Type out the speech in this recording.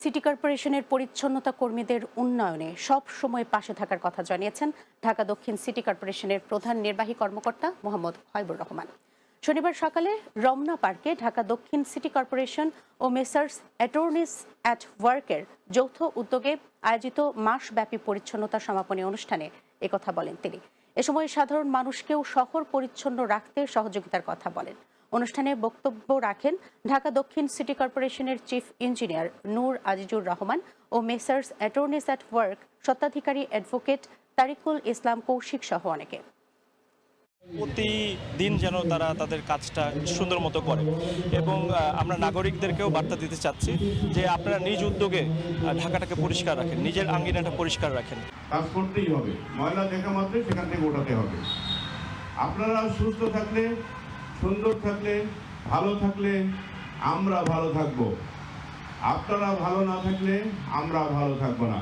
City কর্পোরেশনের পরিচ্ছন্নতা কর্মীদের উন্নয়নে সব সময় পাশে থাকার কথা জানিয়েছেন ঢাকা দক্ষিণ সিটি কর্পোরেশনের প্রধান নির্বাহী কর্মকর্তা মোহাম্মদ হাবিবুর রহমান। শনিবার সকালে রমনা পার্কে ঢাকা দক্ষিণ সিটি কর্পোরেশন ও মেসার্স অ্যাটর্নিস অ্যাট ওয়ার্কের যৌথ উদ্যোগে আয়োজিত মাসব্যাপী পরিচ্ছন্নতা সমাপনী অনুষ্ঠানে একথা বলেন তিনি। এ সময় সাধারণ মানুষকেও শহর পরিচ্ছন্ন রাখতে সহযোগিতার কথা বলেন। অনুষ্ঠানে বক্তব্য রাখেন ঢাকা দক্ষিণ সিটি কর্পোরেশনের চিফ ইঞ্জিনিয়ার নূর আজিজুর রহমান ও মেসার্স অ্যাটর্নিস অ্যাট ওয়ার্ক স্বত্বাধিকারী অ্যাডভোকেট তারিকুল ইসলাম কৌশিক সহ অনেকে। প্রতিদিন যেন তারা তাদের কাজটা সুন্দর মতো করে এবং আমরা নাগরিকদেরকেও বার্তা দিতে চাচ্ছি যে আপনারা নিজ উদ্যোগে ঢাকাটাকে পরিষ্কার রাখেন, নিজের আঙ্গিনাটা পরিষ্কার রাখেন। কাজ করতেই হবে, ময়লা দেখা মাত্রই সেখান থেকে ওঠাতে হবে। আপনারা সুস্থ থাকলে, সুন্দর থাকলে, ভালো থাকলে আমরা ভালো থাকবো। আপনারা ভালো না থাকলে আমরা ভালো থাকবো না।